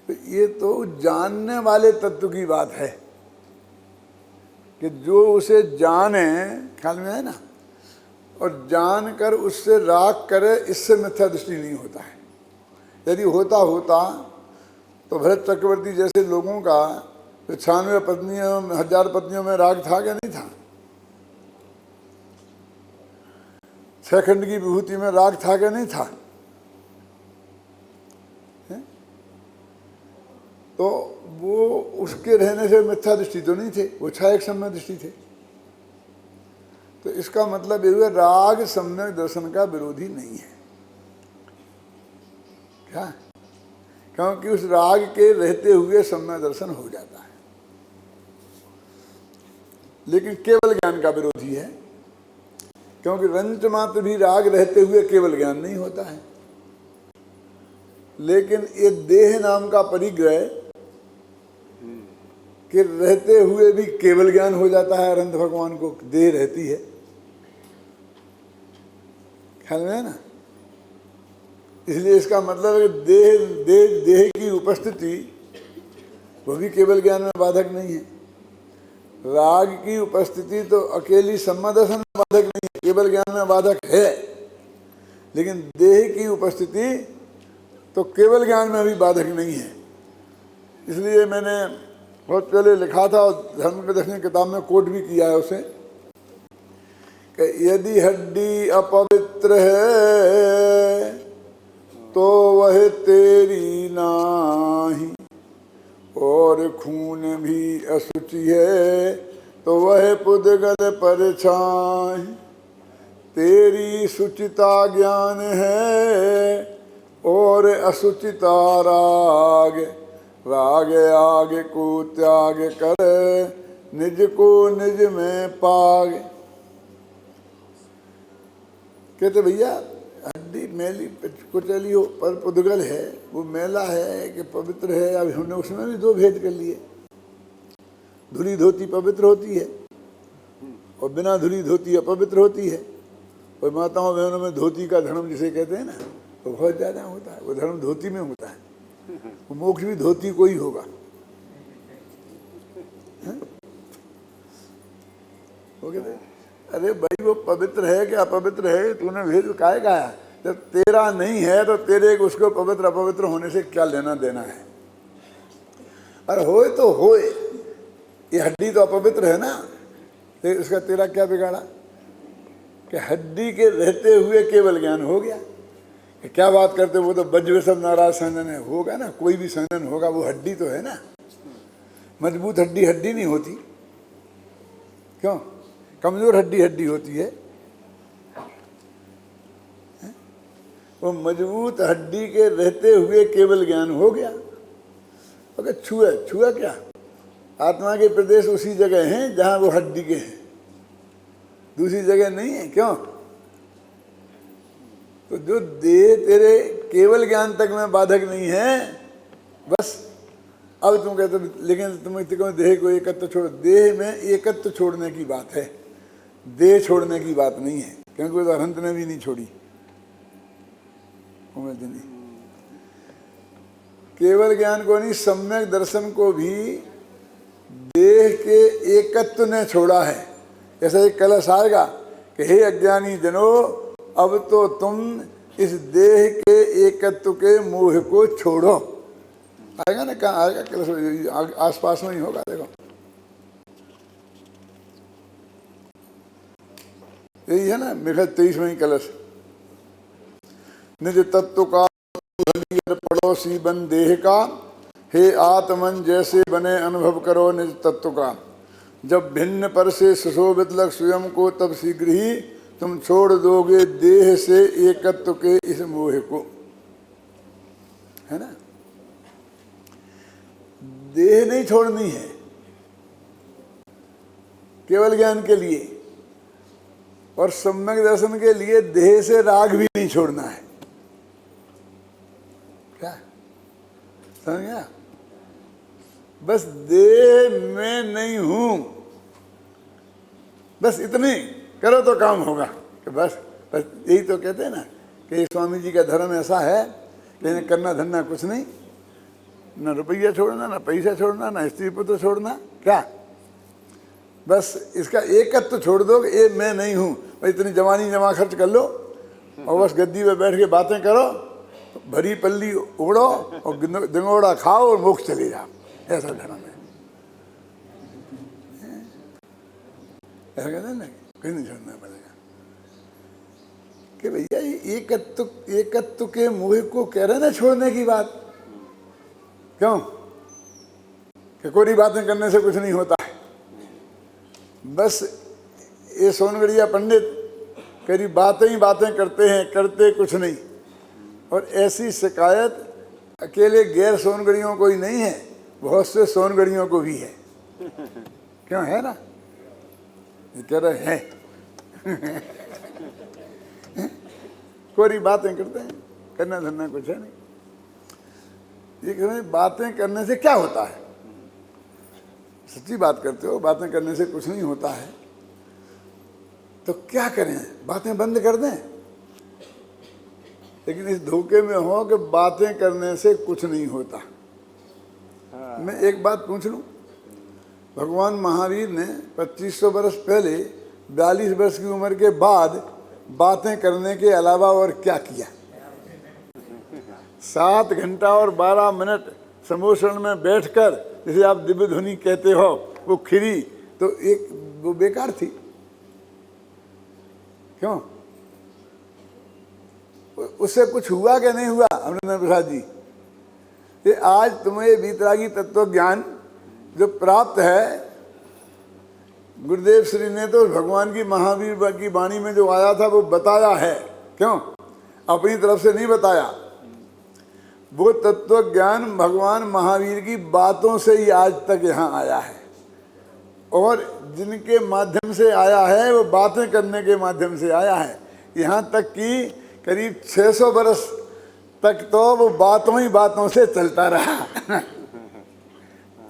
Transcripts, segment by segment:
तो ये तो जानने वाले तत्व की बात है कि जो उसे जाने, ख्याल में है ना, और जानकर उससे राग करे, इससे मिथ्या दृष्टि नहीं होता है। यदि होता तो भरत चक्रवर्ती जैसे लोगों का 96 पत्नियों, 1000 पत्नियों में राग था क्या? नहीं था। 6 खंड की विभूति में राग था क्या? नहीं था। तो वो उसके रहने से मिथ्या दृष्टि तो नहीं थे, वो छायक सम्यक दृष्टि थे। तो इसका मतलब ये हुआ राग सम्यक दर्शन का विरोधी नहीं है। क्या? क्योंकि उस राग के रहते हुए सम्यक दर्शन हो जाता है, लेकिन केवल ज्ञान का विरोधी है, क्योंकि रंच मात्र भी राग रहते हुए केवल ज्ञान नहीं होता है। लेकिन ये देह नाम का परिग्रह के रहते हुए भी केवल ज्ञान हो जाता है। अनंत भगवान को देह रहती है, ख्याल में है ना। इसलिए इसका मतलब है देह की उपस्थिति वो भी केवल ज्ञान में बाधक नहीं है। राग की उपस्थिति तो अकेली सम्यक दर्शन में बाधक नहीं है, केवल ज्ञान में बाधक है। लेकिन देह की उपस्थिति तो केवल ज्ञान में भी बाधक नहीं है। इसलिए मैंने बहुत पहले लिखा था और धर्म के दर्शन किताब में कोट भी किया है उसे, कि यदि हड्डी अपवित्र है तो वह तेरी नाही, और खून भी अशुचि है तो वह पुद्गल परछाई। तेरी शुचिता ज्ञान है और असुचिता राग, राग आग को त्याग कर निज को निज में पाग। कहते भैया हड्डी मैली कुचली हो पर पुद्गल है, वो मैला है कि पवित्र है। अब हमने उसमें भी 2 भेद कर लिए। धुली धोती पवित्र होती है और बिना धुली धोती अपवित्र होती है। और माताओं बहनों में धोती का धर्म जिसे कहते हैं ना, वो बहुत ज़्यादा होता है। वो धर्म धोती में होता है। वो मोक्ष भी धोती को ही होगा। वो कहते अरे भाई वो पवित्र है कि अपवित्र है, तूने भेद काहे कहा? जब तेरा नहीं है तो तेरे को उसको पवित्र अपवित्र होने से क्या लेना देना है? अरे होए तो होए, ये हड्डी तो अपवित्र है ना, तो इसका तेरा क्या बिगाड़ा? कि हड्डी के रहते हुए केवल ज्ञान हो गया। क्या बात करते, वो तो बज्र सब नाराज संजन है, होगा ना, कोई भी संजन होगा, वो हड्डी तो है ना। मजबूत हड्डी हड्डी नहीं होती, क्यों? कमजोर हड्डी हड्डी होती है। वो मजबूत हड्डी के रहते हुए केवल ज्ञान हो गया। अगर छुआ क्या? आत्मा के प्रदेश उसी जगह हैं जहां वो हड्डी के हैं, दूसरी जगह नहीं है। क्यों? तो जो देह तेरे केवल ज्ञान तक में बाधक नहीं है, बस अब तुम कहते, लेकिन तुम देह को एकत्व छोड़, देह में एकत्व छोड़ने की बात है, देह छोड़ने की बात नहीं है, क्योंकि वो अनंत ने भी नहीं छोड़ी। नहीं, केवल ज्ञान को नहीं, सम्यक दर्शन को भी देह के एकत्व ने छोड़ा है। ऐसा एक कलश आएगा कि हे अज्ञानी जनो, अब तो तुम इस देह के एकत्व के मोह को छोड़ो। आएगा ना? कहाँ आएगा कलश? आसपास में ही होगा। देखो यही है ना, मेघ 23 में ही कलश। निज तत्व का पड़ोसी बन देह का, हे आत्मन जैसे बने अनुभव करो निज तत्व का। जब भिन्न पर से सुशोभित लग स्वयं को, तब शीघ्र ही तुम छोड़ दोगे देह से एकत्व के इस मोह को। है ना? देह नहीं छोड़नी है केवल ज्ञान के लिए, और सम्यक दर्शन के लिए देह से राग भी नहीं छोड़ना है। क्या समझ गया? बस देह में नहीं हूं, बस इतनी करो तो काम होगा। कि बस यही तो कहते हैं ना कि स्वामी जी का धर्म ऐसा है कि करना धरना कुछ नहीं, न रुपया छोड़ना, न पैसा छोड़ना, न स्त्री पुत्र छोड़ना, क्या बस इसका एकत्व छोड़ दो, ये मैं नहीं हूँ, भाई इतनी जवानी जमा खर्च कर लो और बस गद्दी पे बैठ के बातें करो, भरी पल्ली उड़ो और दिंगोड़ा खाओ और मोक्ष चले जाओ, ऐसा धर्म है। ऐसा कहते हैं ना, कहीं नहीं छोड़ना पड़ेगा कि भैया ये एकत्व के मोह को कह रहे ना छोड़ने की बात, क्यों कि कोई बातें करने से कुछ नहीं होता है। बस ये सोनगढ़िया पंडित करीब बातें ही बातें करते हैं, करते कुछ नहीं। और ऐसी शिकायत अकेले गैर सोनगढ़ियों को ही नहीं है, बहुत से सोनगढ़ियों को भी है। क्यों है ना, ये कह रहे हैं कोई बातें करते हैं, करना धरना कुछ है नहीं। ये कह रहे हैं बातें करने से क्या होता है, सच्ची बात करते हो, बातें करने से कुछ नहीं होता है, तो क्या करें, बातें बंद कर दें। लेकिन इस धोखे में हो कि बातें करने से कुछ नहीं होता। मैं एक बात पूछ लूं, भगवान महावीर ने 2500 वर्ष पहले 42 वर्ष की उम्र के बाद बातें करने के अलावा और क्या किया? 7 घंटा और 12 मिनट समोषण में बैठकर, जिसे आप दिव्य ध्वनि कहते हो, वो खिरी तो एक वो बेकार थी। क्यों? उससे कुछ हुआ कि नहीं हुआ? अमरेंद्र प्रसाद जी, ये आज तुम्हें वीतरागी तत्व ज्ञान जो प्राप्त है, गुरुदेव श्री ने तो भगवान की महावीर की वाणी में जो आया था वो बताया है। क्यों? अपनी तरफ से नहीं बताया। वो तत्व ज्ञान भगवान महावीर की बातों से ही आज तक यहाँ आया है, और जिनके माध्यम से आया है वो बातें करने के माध्यम से आया है। यहाँ तक कि करीब 600 वर्ष तक तो वो बातों ही बातों से चलता रहा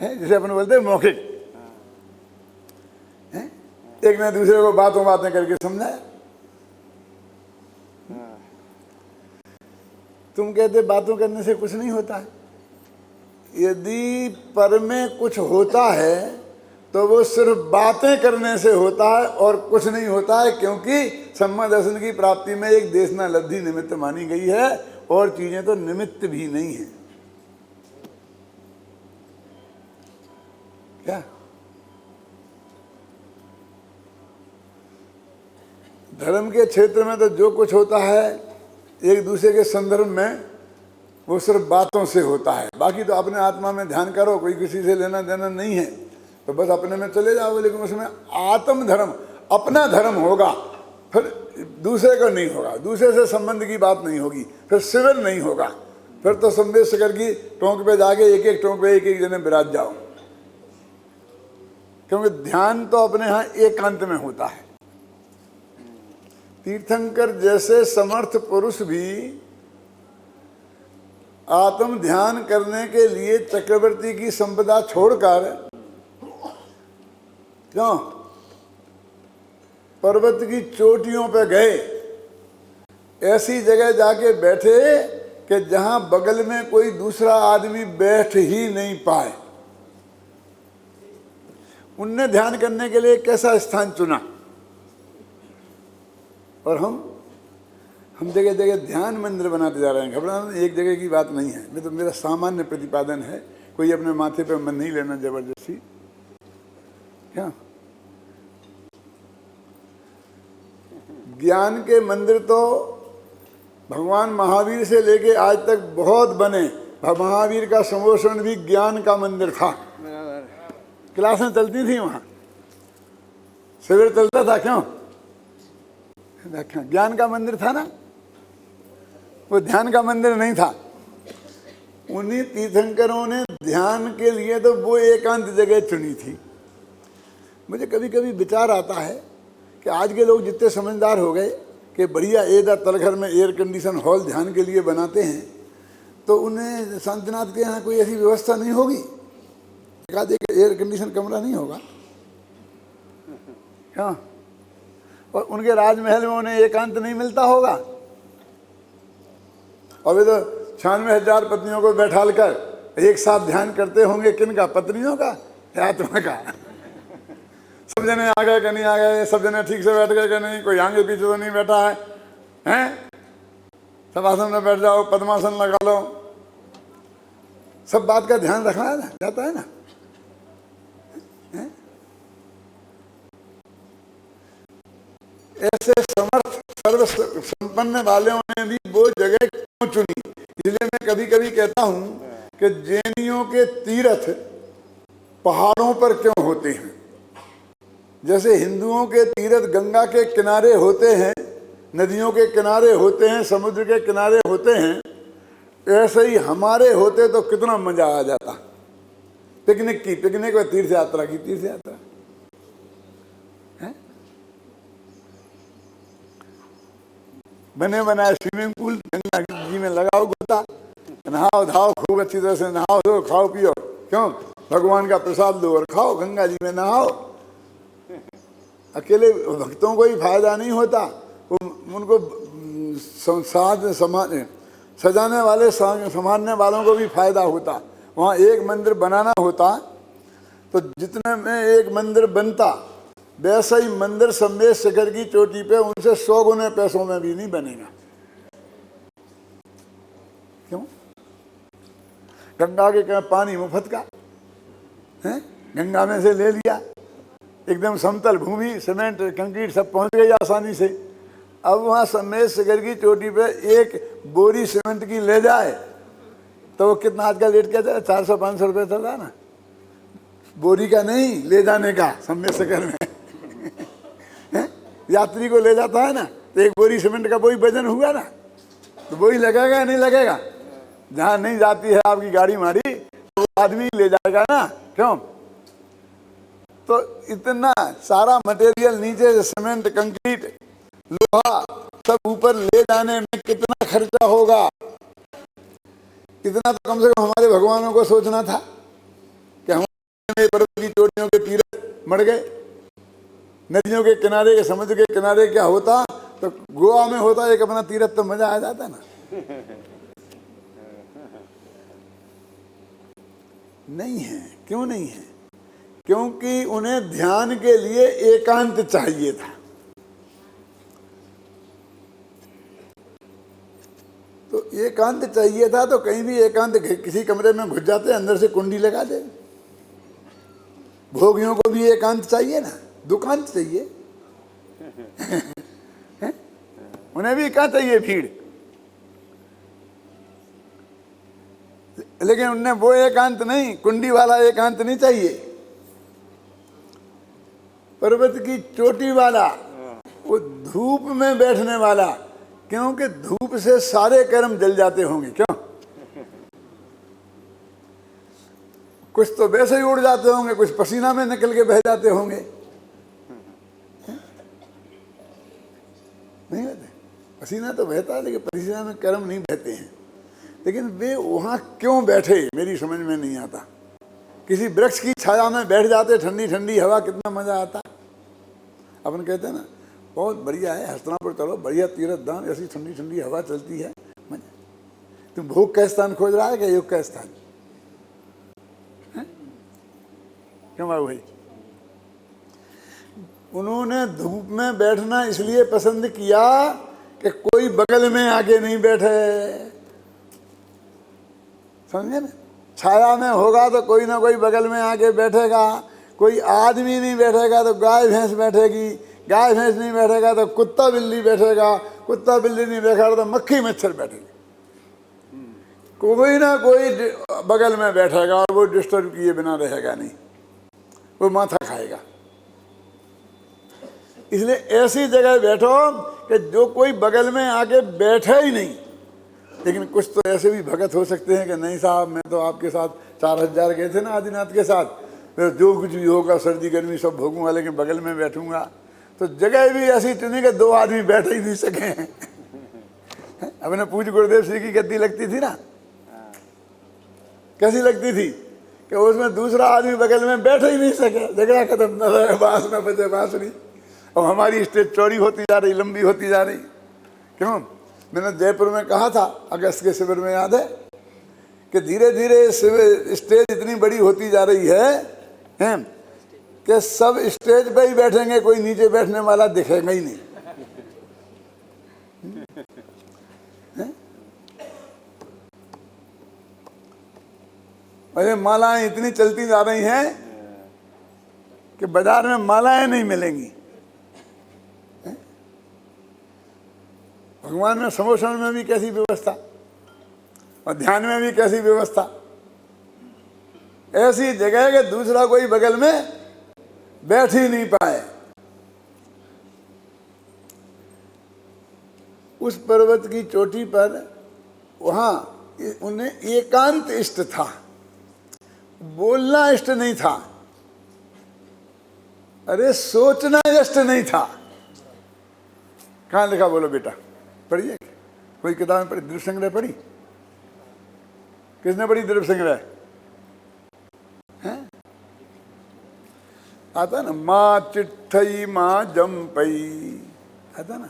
जिसे अपन बोलते हैं मौखिक। एक ने दूसरे को बातों बातें करके समझाया। तुम कहते बातों करने से कुछ नहीं होता है। यदि पर में कुछ होता है तो वो सिर्फ बातें करने से होता है और कुछ नहीं होता है, क्योंकि सम्मा दर्शन की प्राप्ति में एक देशना लब्धि निमित्त मानी गई है, और चीजें तो निमित्त भी नहीं है। क्या धर्म के क्षेत्र में तो जो कुछ होता है एक दूसरे के संदर्भ में वो सिर्फ बातों से होता है। बाकी तो अपने आत्मा में ध्यान करो, कोई किसी से लेना देना नहीं है, तो बस अपने में चले जाओ। लेकिन उसमें आत्म धर्म, अपना धर्म होगा, फिर दूसरे का नहीं होगा, दूसरे से संबंध की बात नहीं होगी, फिर शिविर नहीं होगा, फिर तो संदेश शिखर की टोंक पे जाके एक एक टोंक पे एक एक जने विराज जाओ। क्योंकि ध्यान तो अपने यहाँ एकांत में होता है। तीर्थंकर जैसे समर्थ पुरुष भी आत्म ध्यान करने के लिए चक्रवर्ती की संपदा छोड़कर क्यों पर्वत की चोटियों पे गए, ऐसी जगह जाके बैठे कि जहां बगल में कोई दूसरा आदमी बैठ ही नहीं पाए। उनने ध्यान करने के लिए कैसा स्थान चुना, और हम जगह जगह ध्यान मंदिर बनाते जा रहे हैं। घबराना, एक जगह की बात नहीं है। मैं तो मेरा सामान्य प्रतिपादन है, कोई अपने माथे पे मन नहीं लेना जबरदस्ती। क्या ज्ञान के मंदिर तो भगवान महावीर से लेके आज तक बहुत बने। महावीर का समोषण भी ज्ञान का मंदिर था। क्लासें चलती थी वहां, शिविर चलता था। क्यों? ज्ञान का मंदिर था ना, वो ध्यान का मंदिर नहीं था। उन्हीं तीर्थंकरों ने ध्यान के लिए तो वो एकांत जगह चुनी थी। मुझे कभी कभी विचार आता है कि आज के लोग जितने समझदार हो गए कि बढ़िया एदा तलघर में एयर कंडीशन हॉल ध्यान के लिए बनाते हैं, तो उन्हें शांतिनाथ के यहाँ कोई ऐसी व्यवस्था नहीं होगी, एक एयर कंडीशन कमरा नहीं होगा। हाँ, और उनके राजमहल में उन्हें एकांत नहीं मिलता होगा। अभी तो 96,000 पत्नियों को बैठाल कर एक साथ ध्यान करते होंगे, किन का? पत्नियों का या आत्मा का? सब जने आ गए कि नहीं आ गए? सब जने ठीक से बैठ गए कि नहीं? कोई आगे पीछे तो नहीं बैठा है? हैं? सब आसन में बैठ जाओ, पद्मासन लगा लो। सब बात का ध्यान रखना है ना, जाता है ना? है? ऐसे समर्थ सर्व संपन्न वालों ने भी वो जगह क्यों चुनी? इसलिए मैं कभी कभी कहता हूं कि जैनियों के तीर्थ पहाड़ों पर क्यों होते हैं? जैसे हिंदुओं के तीर्थ गंगा के किनारे होते हैं, नदियों के किनारे होते हैं, समुद्र के किनारे होते हैं, ऐसे ही हमारे होते तो कितना मजा आ जाता। पिकनिक की पिकनिक व तीर्थ यात्रा की तीर्थ यात्रा है? बने बनाए स्विमिंग पूल गंगा जी में लगाओ गोता, नहाओ धाओ, खूब अच्छी तरह से नहाओ दो, खाओ पियो। क्यों? भगवान का प्रसाद लो और खाओ, गंगा जी में नहाओ। अकेले भक्तों को ही फायदा नहीं होता, उनको सजाने वाले संभालने वालों को भी फायदा होता। वहाँ एक मंदिर बनाना होता तो जितने में एक मंदिर बनता, वैसा ही मंदिर संदेश शिखर की चोटी पे उनसे 100 गुने पैसों में भी नहीं बनेगा। क्यों? गंगा के पानी मुफ्त का है, गंगा में से ले लिया, एकदम समतल भूमि, सीमेंट कंक्रीट सब पहुंच गई आसानी से। अब वहाँ संदेश शिखर की चोटी पे एक बोरी सीमेंट की ले जाए तो वो कितना आज का रेट क्या चला? 400-500 रुपये चल रहा है ना, बोरी का नहीं, ले जाने का। संदेश शिखर में यात्री को ले जाता है ना, तो एक बोरी सीमेंट का वही वजन हुआ ना, तो वही लगेगा नहीं लगेगा? जहाँ नहीं जाती है आपकी गाड़ी मारी तो वो आदमी ले जाएगा ना। क्यों? तो इतना सारा मटेरियल नीचे से सीमेंट कंक्रीट लोहा सब ऊपर ले जाने में कितना खर्चा होगा? इतना तो कम से कम हमारे भगवानों को सोचना था कि हमारे पर्वत की चोटियों के तीर्थ मर गए, नदियों के किनारे के समुद्र के किनारे क्या होता तो गोवा में होता एक अपना तीर्थ, तो मजा आ जाता ना। नहीं है। क्यों नहीं है? क्योंकि उन्हें ध्यान के लिए एकांत चाहिए था। तो एकांत चाहिए था तो कहीं भी एकांत, किसी कमरे में घुस जाते, अंदर से कुंडी लगा दे। भोगियों को भी एकांत चाहिए ना, दुकांत चाहिए। उन्हें भी कहाँ चाहिए भीड़, लेकिन उन्हें वो एकांत नहीं, कुंडी वाला एकांत नहीं चाहिए। पर्वत की चोटी वाला, वो धूप में बैठने वाला, क्योंकि धूप से सारे कर्म जल जाते होंगे। क्यों? कुछ तो वैसे ही उड़ जाते होंगे, कुछ पसीना में निकल के बह जाते होंगे, नहीं बहते? पसीना तो बहता है लेकिन पसीना में कर्म नहीं बहते हैं। लेकिन वे वहां क्यों बैठे मेरी समझ में नहीं आता। किसी वृक्ष की छाया में बैठ जाते, ठंडी ठंडी हवा, कितना मजा आता। अपन कहते हैं ना, बहुत बढ़िया है, हस्तिनापुर चलो, बढ़िया तीर्थ धाम, ऐसी ठंडी ठंडी हवा चलती है। तुम भोग का स्थान खोज रहा है क्या योग का स्थान? क्यों बाबू भाई? उन्होंने धूप में बैठना इसलिए पसंद किया कि कोई बगल में आके नहीं बैठे। समझे ना? छाया में होगा तो कोई ना कोई बगल में आके बैठेगा, कोई आदमी नहीं बैठेगा तो गाय भैंस बैठेगी, गाय भैंस नहीं बैठेगा तो कुत्ता बिल्ली बैठेगा, कुत्ता बिल्ली नहीं बैठेगा तो मक्खी मच्छर बैठेगी। कोई ना कोई बगल में बैठेगा और वो डिस्टर्ब किए बिना रहेगा नहीं, वो माथा खाएगा। इसलिए ऐसी जगह बैठो कि जो कोई बगल में आके बैठे ही नहीं। लेकिन कुछ तो ऐसे भी भगत हो सकते हैं कि नहीं साहब, मैं तो आपके साथ 4000 गए थे ना आदिनाथ के साथ, फिर जो कुछ भी होगा सर्दी गर्मी सब भोगूंगा, लेकिन बगल में बैठूंगा। तो जगह भी ऐसी चुनी कि 2 आदमी बैठ ही नहीं सके। अपने पूज्य गुरुदेव श्री की गद्दी लगती थी ना, कैसी लगती थी कि उसमें दूसरा आदमी बगल में बैठ ही नहीं सके। झगड़ा खत्म, न बांस न बजे बांसुरी। और हमारी स्टेज चौड़ी होती जा रही, लंबी होती जा रही। क्यों? मैंने जयपुर में कहा था अगस्त के शिविर में, याद है कि धीरे धीरे स्टेज इतनी बड़ी होती जा रही है कि सब स्टेज पे ही बैठेंगे, कोई नीचे बैठने वाला दिखेगा ही नहीं। अरे मालाएं इतनी चलती जा रही हैं कि बाजार में मालाएं नहीं मिलेंगी। भगवान में समोषण में भी कैसी व्यवस्था और ध्यान में भी कैसी व्यवस्था। ऐसी जगह कि दूसरा कोई बगल में बैठ ही नहीं पाए। उस पर्वत की चोटी पर वहां उन्हें एकांत इष्ट था, बोलना इष्ट नहीं था, अरे सोचना इष्ट नहीं था। कहां लिखा बोलो बेटा, पढ़िए कोई किताब में पढ़ी? द्रव्य संग्रह पढ़ी? किसने पढ़ी द्रव्य संग्रह? आता ना, माँ चिट्ठई माँ जमपई, आता ना,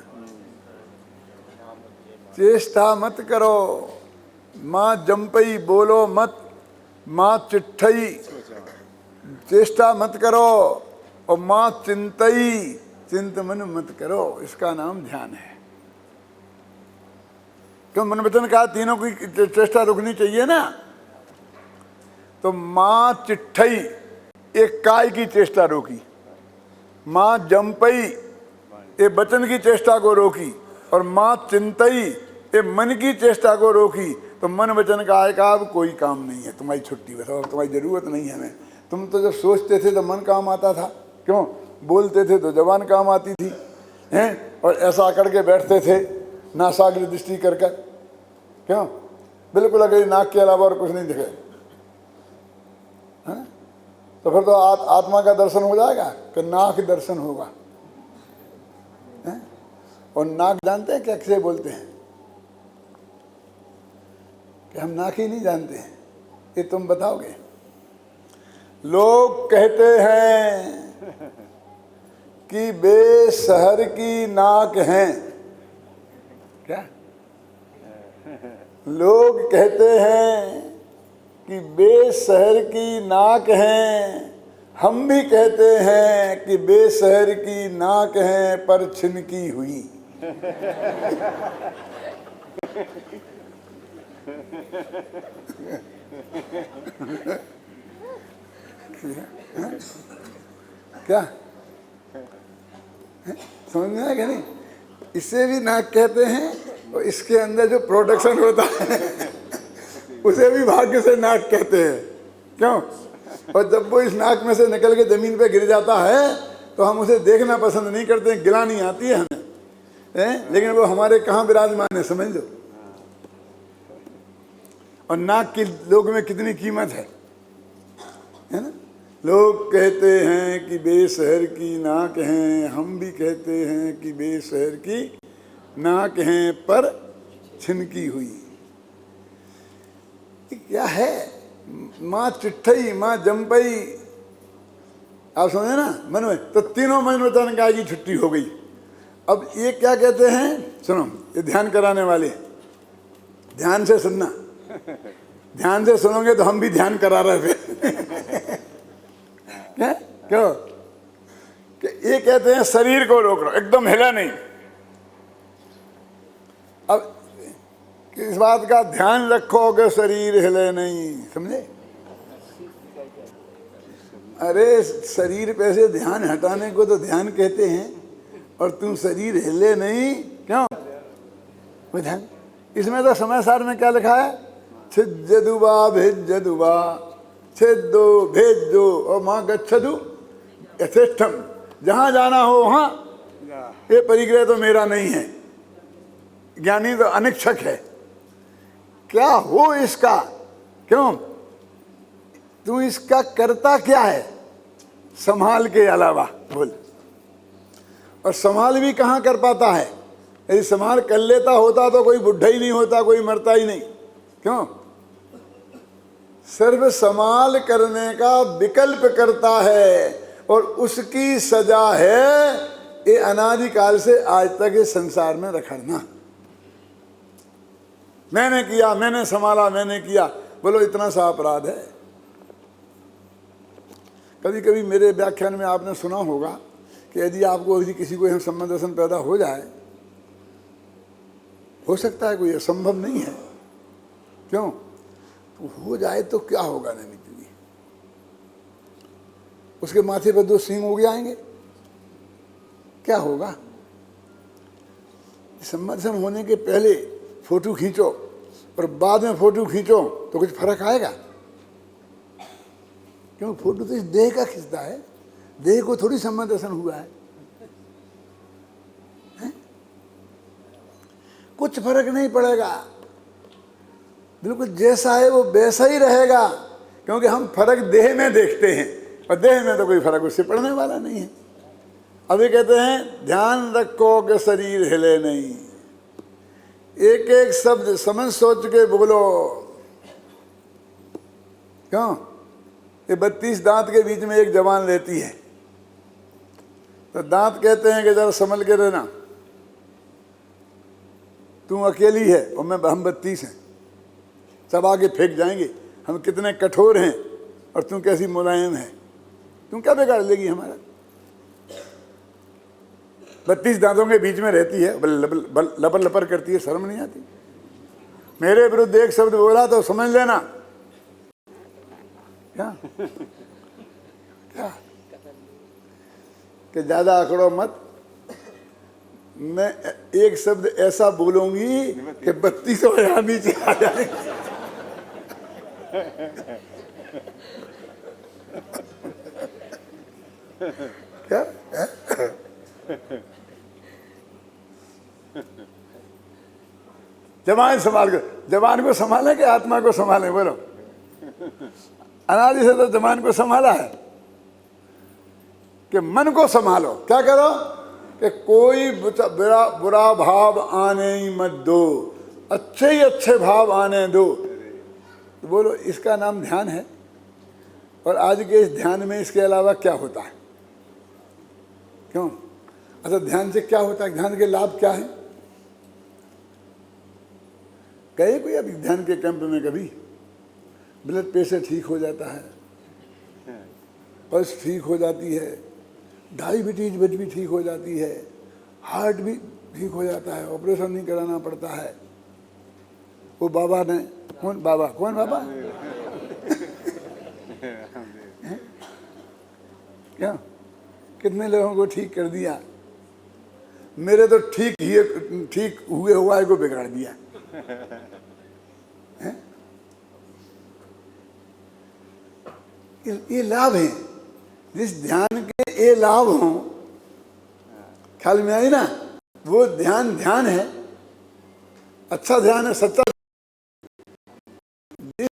चेष्टा मत करो, माँ जमपई बोलो मत, माँ चिट्ठई चेष्टा मत करो, और माँ चिंतई चिंतमन मत करो। इसका नाम ध्यान है। क्यों? मन वचन कहा तीनों की चेष्टा रुकनी चाहिए ना। तो माँ चिट्ठई एक काय की चेष्टा रोकी, माँ जमपई ये वचन की चेष्टा को रोकी, और माँ चिंतई ये मन की चेष्टा को रोकी। तो मन वचन काय का अब कोई काम नहीं है, तुम्हारी छुट्टी, बताओ तुम्हारी जरूरत नहीं है हमें। तुम तो जब सोचते थे तो मन काम आता था, क्यों? बोलते थे तो जबान काम आती थी, हैं? और ऐसा करके बैठते थे नासाग्र दृष्टि कर कर, क्यों? बिल्कुल अगर नाक के अलावा और कुछ नहीं दिखे, है? तो फिर तो आत्मा का दर्शन हो जाएगा कि नाक दर्शन होगा, है? और नाक जानते हैं क्या कैसे बोलते हैं? कि हम नाक ही नहीं जानते हैं, ये तुम बताओगे। लोग कहते हैं कि बेशहर की नाक हैं, क्या? लोग कहते हैं कि बेशहर की नाक हैं, हम भी कहते हैं कि बेशहर की नाक हैं पर छिनकी हुई। क्या समझ में आया क्या? नहीं, इसे भी नाक कहते हैं, और इसके अंदर जो प्रोडक्शन होता है उसे भी भाग्य से नाक कहते हैं, क्यों? और जब वो इस नाक में से निकल के जमीन पे गिर जाता है तो हम उसे देखना पसंद नहीं करते, गिलानी आती है हमें, लेकिन वो हमारे कहाँ विराजमान है समझ लो। और नाक की लोग में कितनी कीमत है ना? लोग कहते हैं कि बेशहर की नाक हैं, हम भी कहते हैं कि बेशहर की नाक हैं पर छिनकी हुई। क्या है? माँ चिट्ठई माँ जमपई, आप समझे ना मन में? तो तीनों मन वचन काय की छुट्टी हो गई। अब ये क्या कहते हैं, सुनो, ये ध्यान कराने वाले, ध्यान से सुनना, ध्यान से सुनोगे तो हम भी ध्यान करा रहे थे। क्या? क्यों? कि ये कहते हैं शरीर को रोक लो, एकदम हिला नहीं। अब इस बात का ध्यान रखो कि शरीर हिले नहीं, समझे? अरे शरीर पे से ध्यान हटाने को तो ध्यान कहते हैं, और तुम शरीर हिले नहीं, क्यों? वो ध्यान। इसमें तो समय सार में क्या लिखा है? छिज्जदुबा भेज्जदुबा, छेदो भेजो और माँ गच्छदु यथेष्टम। जहाँ जाना हो वहाँ, ये परिग्रह तो मेरा नहीं है, ज्ञानी तो अनिच्छक है। क्या हो इसका? क्यों? तू इसका करता क्या है संभाल के अलावा? बोल। और संभाल भी कहाँ कर पाता है? यदि संभाल कर लेता होता तो कोई बुढ़ा ही नहीं होता, कोई मरता ही नहीं। क्यों? सिर्फ संभाल करने का विकल्प करता है, और उसकी सजा है ये अनादिकाल से आज तक इस संसार में रखड़ना। मैंने किया, मैंने संभाला, मैंने किया। बोलो इतना सा अपराध है। कभी कभी मेरे व्याख्यान में आपने सुना होगा कि यदि आपको यदि किसी को संबंध दर्शन पैदा हो जाए, हो सकता है कोई असंभव नहीं है, क्यों, तो हो जाए तो क्या होगा नैमित जी, उसके माथे पर 2 सींग उग जाएंगे, क्या होगा। संबंध दर्शन होने के पहले फोटो खींचो और बाद में फोटो खींचो तो कुछ फर्क आएगा, क्यों, फोटो तो इस देह का खींचता है, देह को थोड़ी संबंध दर्शन हुआ है? कुछ फर्क नहीं पड़ेगा, बिल्कुल जैसा है वो वैसा ही रहेगा, क्योंकि हम फर्क देह में देखते हैं और देह में तो कोई फर्क उससे पड़ने वाला नहीं है। अभी कहते हैं ध्यान रखो कि शरीर हिले नहीं, एक एक शब्द समझ सोच के बोलो, क्यों, ये 32 दांत के बीच में एक जबान रहती है, तो दांत कहते हैं कि जरा संभल के रहना, तू अकेली है और हम 32 हैं, सब आगे फेंक जाएंगे, हम कितने कठोर हैं और तू कैसी मुलायम है, तू क्या बिगाड़ लेगी हमारा। 32 दांतों के बीच में रहती है, लपर लपर करती है, शर्म नहीं आती। मेरे विरुद्ध एक शब्द बोला तो समझ लेना, क्या क्या कि ज्यादा आंकड़ो मत, मैं एक शब्द ऐसा बोलूंगी कि 32 यहाँ नीचे आ जाए। क्या जबान संभाल कर, जबान को संभाले कि आत्मा को संभाले, बोलो। अनादि से तो जबान को संभाला है कि मन को संभालो, क्या करो कि कोई बुरा भाव आने ही मत दो, अच्छे ही अच्छे भाव आने दो। तो बोलो इसका नाम ध्यान है। और आज के इस ध्यान में इसके अलावा क्या होता है, क्यों, अच्छा ध्यान से क्या होता है, ध्यान के लाभ क्या है। गए कोई अभी ध्यान के कैंप में, कभी ब्लड प्रेशर ठीक हो जाता है, पल्स ठीक हो जाती है, डायबिटीज भी ठीक हो जाती है, हार्ट भी ठीक हो जाता है, ऑपरेशन नहीं कराना पड़ता है। वो बाबा ने, कौन बाबा, कौन बाबा क्या, कितने लोगों को ठीक कर दिया। मेरे तो ठीक हुए हुआ है को बिगाड़ दिया है? ये लाभ है, जिस ध्यान के ये लाभ हो, ख्याल में आई ना, वो ध्यान ध्यान है, अच्छा ध्यान है, सच्चा। जिस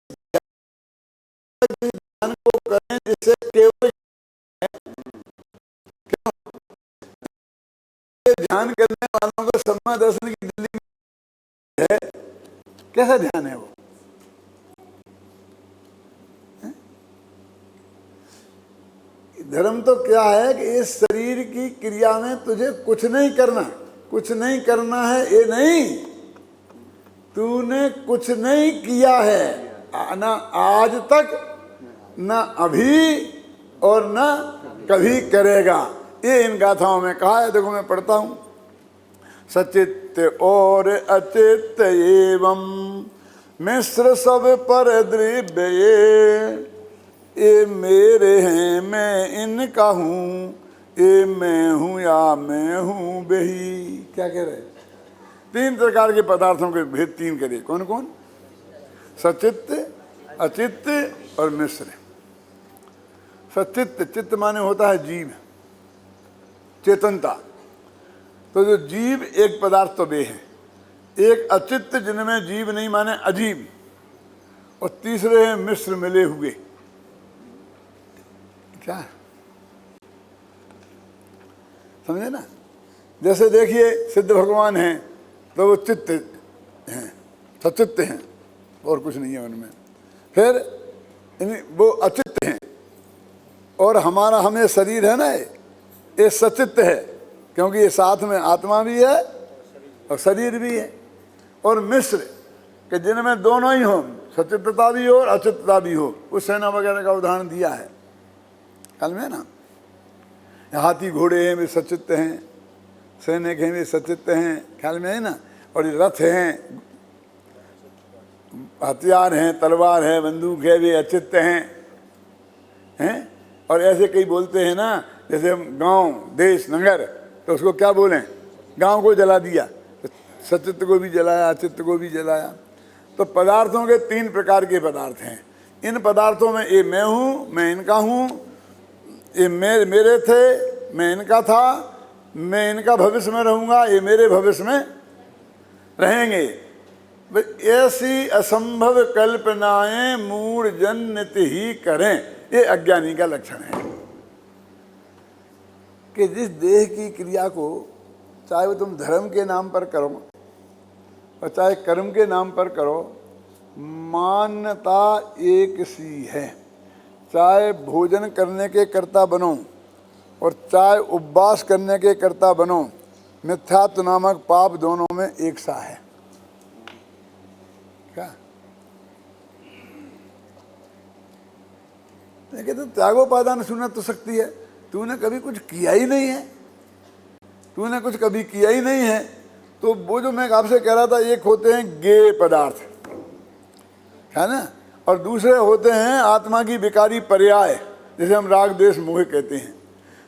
ध्यान को करें जिससे केवल ध्यान करने वालों को सम्मा दर्शन की दिल्ली में है, कैसा ध्यान है वो, धर्म तो क्या है कि इस शरीर की क्रिया में तुझे कुछ नहीं करना, कुछ नहीं करना है ये नहीं, तूने कुछ नहीं किया है ना आज तक, ना अभी और ना कभी करेगा। ये इन गाथाओं में कहा है, देखो मैं पढ़ता हूं। सचित और अचित एवं मिश्र सब पर द्रव्य ये मेरे हैं मैं इनका हूँ, ये मैं हूँ या मैं हूँ वही। क्या कह रहे, 3 प्रकार के पदार्थों के भेद 3 करे, कौन कौन, सचित्त, अचित्त और मिश्र। सचित्त, चित्त माने होता है जीव, चेतनता, तो जो जीव एक पदार्थ तो वे है, एक अचित्त जिनमें जीव नहीं माने अजीब, और तीसरे हैं मिश्र मिले हुए। क्या समझे ना, जैसे देखिए सिद्ध भगवान हैं तो वो चित्त हैं, सचित्त हैं और कुछ नहीं है उनमें, फिर वो अचित्त हैं, और हमारा हमें शरीर है ना ये सचित्त है, क्योंकि ये साथ में आत्मा भी है और शरीर भी है। और मिश्र कि जिनमें दोनों ही हों, सचित्तता भी हो और अचित्तता भी हो। उस सेना वगैरह का उदाहरण दिया है कल में ना। हाथी घोड़े हैं वे सचित्त हैं, सैनिक हैं वे सचित्त हैं, ख्याल में है ना। और ये रथ हैं, हथियार हैं, तलवार है, बंदूक है, वे अचित्त हैं। और ऐसे कई बोलते हैं ना, जैसे हम गांव, देश, नगर, तो उसको क्या बोलें, गांव को जला दिया, तो सचित्त को भी जलाया, अचित्त को भी जलाया। तो पदार्थों के 3 प्रकार के पदार्थ हैं। इन पदार्थों में ये मैं हूँ, मैं इनका हूँ, ये मेरे थे, मैं इनका था, मैं इनका भविष्य में रहूँगा, ये मेरे भविष्य में रहेंगे। ऐसी असंभव कल्पनाएं मूढ़ जन नित्य ही करें, ये अज्ञानी का लक्षण है। कि जिस देह की क्रिया को चाहे वो तुम धर्म के नाम पर करो और चाहे कर्म के नाम पर करो, मान्यता एक सी है। चाहे भोजन करने के कर्ता बनो और चाहे उपवास करने के कर्ता बनो, मिथ्यात्व नामक पाप दोनों में एक सा है। क्या कहते त्यागोपादान सुना तो सकती है, तूने कभी कुछ किया ही नहीं है, तूने कुछ कभी किया ही नहीं है। तो वो जो मैं आपसे कह रहा था, एक होते हैं गेय पदार्थ, है ना, और दूसरे होते हैं आत्मा की विकारी पर्याय, जैसे हम राग द्वेष मोह कहते हैं।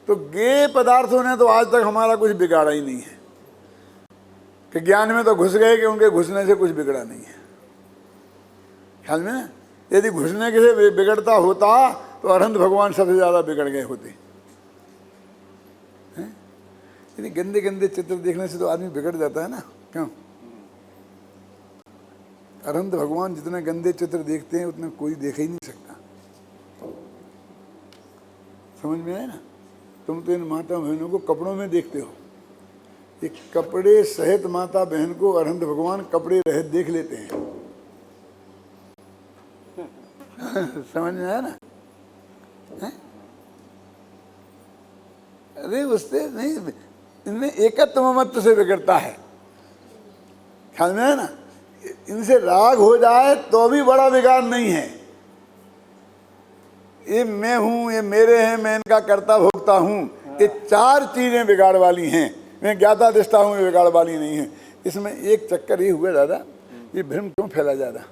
तो गेय पदार्थों ने तो आज तक हमारा कुछ बिगाड़ा ही नहीं है, कि ज्ञान में तो घुस गए कि उनके घुसने से कुछ बिगड़ा नहीं है। ख्याल में, यदि घुसने के से बिगड़ता होता तो अरहंत भगवान सबसे ज़्यादा बिगड़ गए होते। यदि गंदे गंदे चित्र देखने से तो आदमी बिगड़ जाता है ना, क्यों? अरहंत भगवान जितने गंदे चित्र देखते हैं उतने कोई देख ही नहीं सकता। समझ में आया ना? तुम तो इन माता बहनों को कपड़ों में देखते हो, एक कपड़े सहित माता बहन को अरहंत भगवान कपड़े रहित देख लेते हैं। समझ में आया ना? अरे उससे नहीं, इनमें एकत्व ममत्व से बिगड़ता है। ख्याल में है ना? इनसे राग हो जाए तो भी बड़ा बिगाड़ नहीं है। ये मैं हूँ, ये मेरे हैं, मैं इनका कर्ता भोगता हूँ, ये 4 चीजें बिगाड़ वाली हैं। मैं ज्ञाता दृष्टा हूँ, ये बिगाड़ वाली नहीं है। इसमें एक चक्कर ये हुआ दादा, ये भ्रम क्यों फैला जा रहा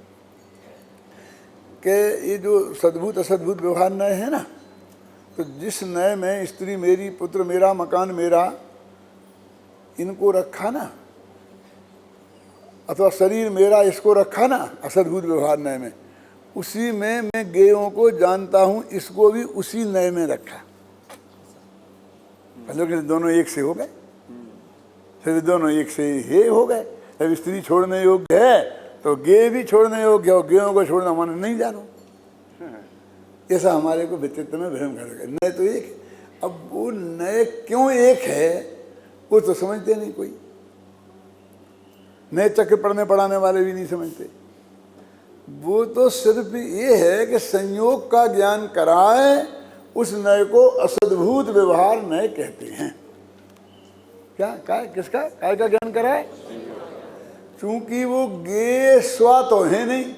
कि ये जो सद्भूत असद्भूत व्यवहार नए है ना, तो जिस नए में स्त्री मेरी, पुत्र मेरा, मकान मेरा, इनको रखा ना, अथवा शरीर मेरा इसको रखा ना असद्भुत व्यवहार नए में, उसी में मैं गेयों को जानता हूं, इसको भी उसी नए में रखा। मतलब दोनों एक से हो गए, फिर दोनों एक से ही हो गए। जब स्त्री छोड़ने योग्य है तो गे भी छोड़ने योग्य हो, गेयों को छोड़ना माने नहीं जानो। ऐसा हमारे को विचित्र में भ्रम कर गए। नए तो एक है, अब वो नए क्यों एक है वो तो समझते नहीं कोई। नए चक्र पढ़ने पढ़ाने वाले भी नहीं समझते। वो तो सिर्फ ये है कि संयोग का ज्ञान कराए, उस नए को असद्भूत व्यवहार नए कहते हैं। क्या काय किसका काय का ज्ञान कराए? चूंकि वो गे स्वा तो है नहीं,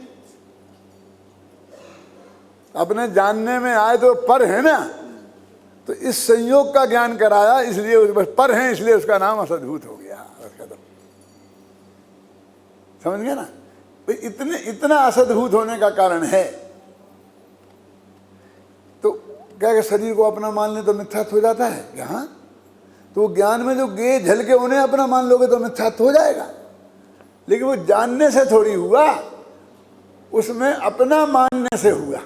अपने जानने में आए तो पर है ना, तो इस संयोग का ज्ञान कराया, इसलिए बस पर है, इसलिए उसका नाम असद्भूत हो गया। समझ गए ना? इतना असद्भुत होने का कारण है। तो क्या शरीर को अपना मान ले तो मिथ्यात्व हो जाता है क्या? हाँ, तो ज्ञान में जो गे झलके उन्हें अपना मान लोगे तो मिथ्यात्व हो जाएगा। लेकिन वो जानने से थोड़ी हुआ, उसमें अपना मानने से हुआ।